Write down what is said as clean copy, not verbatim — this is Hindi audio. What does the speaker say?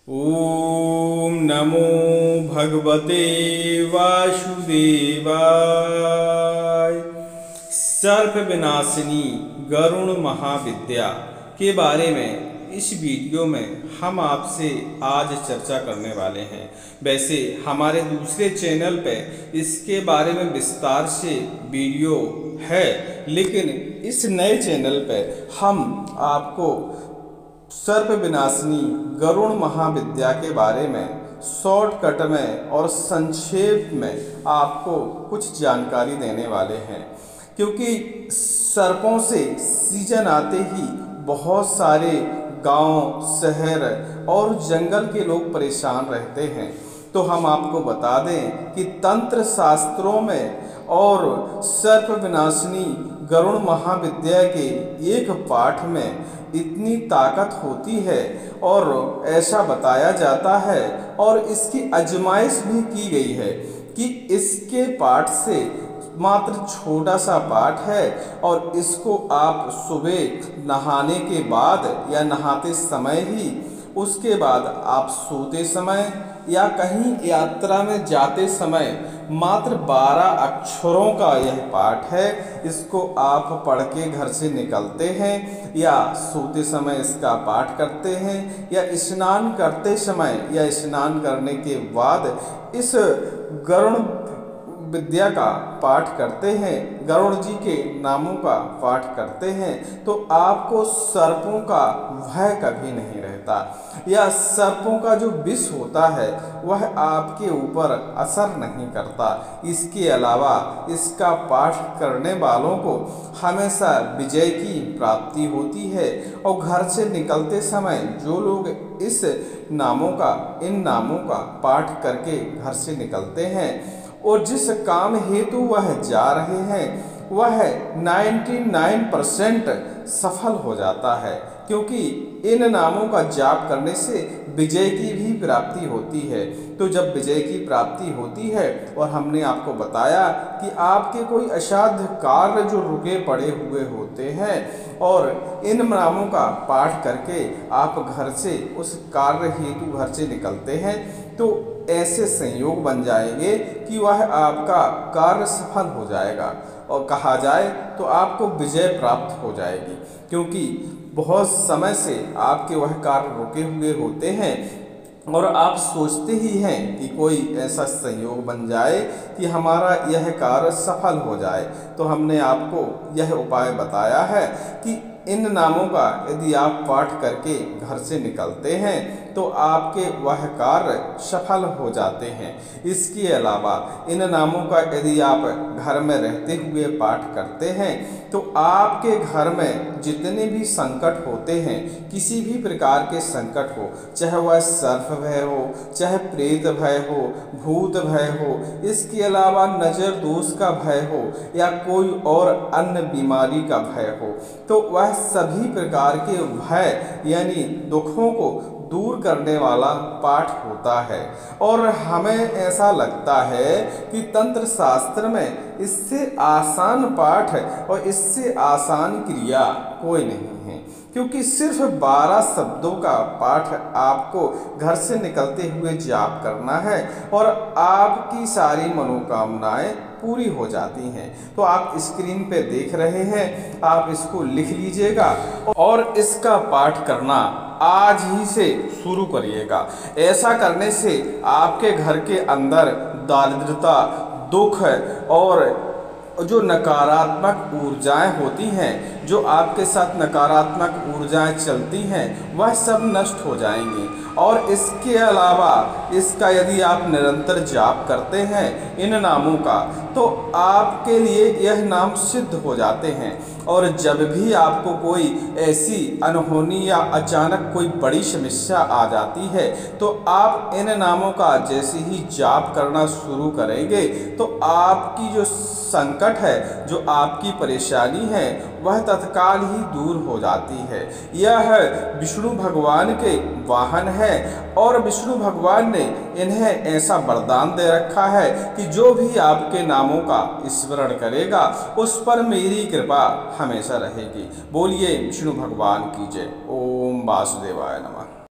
ओम नमो भगवते वासुदेवाय। सर्प विनाशिनी गरुण महाविद्या के बारे में इस वीडियो में हम आपसे आज चर्चा करने वाले हैं। वैसे हमारे दूसरे चैनल पे इसके बारे में विस्तार से वीडियो है, लेकिन इस नए चैनल पे हम आपको सर्प विनाशिनी गरुण महाविद्या के बारे में शॉर्टकट में और संक्षेप में आपको कुछ जानकारी देने वाले हैं, क्योंकि सर्पों से सीजन आते ही बहुत सारे गांव, शहर और जंगल के लोग परेशान रहते हैं। तो हम आपको बता दें कि तंत्र शास्त्रों में और सर्प विनाशिनी गरुण महाविद्या के एक पाठ में इतनी ताकत होती है और ऐसा बताया जाता है और इसकी आजमाइश भी की गई है कि इसके पाठ से मात्र छोटा सा पाठ है और इसको आप सुबह नहाने के बाद या नहाते समय ही, उसके बाद आप सोते समय या कहीं यात्रा में जाते समय मात्र 12 अक्षरों का यह पाठ है। इसको आप पढ़ के घर से निकलते हैं या सोते समय इसका पाठ करते हैं या स्नान करते समय या स्नान करने के बाद इस गरुण विद्या का पाठ करते हैं, गरुड़ जी के नामों का पाठ करते हैं, तो आपको सर्पों का भय कभी नहीं रहता या सर्पों का जो विष होता है वह आपके ऊपर असर नहीं करता। इसके अलावा इसका पाठ करने वालों को हमेशा विजय की प्राप्ति होती है और घर से निकलते समय जो लोग इन नामों का पाठ करके घर से निकलते हैं और जिस काम हेतु वह जा रहे हैं वह 99% सफल हो जाता है, क्योंकि इन नामों का जाप करने से विजय की भी प्राप्ति होती है। तो जब विजय की प्राप्ति होती है और हमने आपको बताया कि आपके कोई असाध्य कार्य जो रुके पड़े हुए होते हैं और इन नामों का पाठ करके आप घर से उस कार्य हेतु घर से निकलते हैं, तो ऐसे संयोग बन जाएंगे कि वह आपका कार्य सफल हो जाएगा और कहा जाए तो आपको विजय प्राप्त हो जाएगी, क्योंकि बहुत समय से आपके वह कार्य रुके हुए होते हैं और आप सोचते ही हैं कि कोई ऐसा संयोग बन जाए कि हमारा यह कार्य सफल हो जाए। तो हमने आपको यह उपाय बताया है कि इन नामों का यदि आप पाठ करके घर से निकलते हैं तो आपके वह कार्य सफल हो जाते हैं। इसके अलावा इन नामों का यदि आप घर में रहते हुए पाठ करते हैं तो आपके घर में जितने भी संकट होते हैं, किसी भी प्रकार के संकट हो, चाहे वह सर्प भय हो, चाहे प्रेत भय हो, भूत भय हो, इसके अलावा नजर दोष का भय हो या कोई और अन्य बीमारी का भय हो, तो वह सभी प्रकार के भय यानी दुखों को दूर करने वाला पाठ होता है। और हमें ऐसा लगता है कि तंत्र शास्त्र में इससे आसान पाठ और इससे आसान क्रिया कोई नहीं है, क्योंकि सिर्फ 12 शब्दों का पाठ आपको घर से निकलते हुए जाप करना है और आपकी सारी मनोकामनाएं पूरी हो जाती हैं। तो आप स्क्रीन पे देख रहे हैं, आप इसको लिख लीजिएगा और इसका पाठ करना आज ही से शुरू करिएगा। ऐसा करने से आपके घर के अंदर दारिद्रता, दुख और जो नकारात्मक ऊर्जाएं होती हैं, जो आपके साथ नकारात्मक ऊर्जाएं चलती हैं, वह सब नष्ट हो जाएंगी। और इसके अलावा इसका यदि आप निरंतर जाप करते हैं इन नामों का, तो आपके लिए यह नाम सिद्ध हो जाते हैं। और जब भी आपको कोई ऐसी अनहोनी या अचानक कोई बड़ी समस्या आ जाती है, तो आप इन नामों का जैसे ही जाप करना शुरू करेंगे तो आपकी जो संकट है, जो आपकी परेशानी है, वह तत्काल ही दूर हो जाती है। यह विष्णु भगवान के वाहन है और विष्णु भगवान ने इन्हें ऐसा वरदान दे रखा है कि जो भी आपके नामों का स्मरण करेगा उस पर मेरी कृपा हमेशा रहेगी। बोलिए विष्णु भगवान की जय। ओम वासुदेवाय नमः।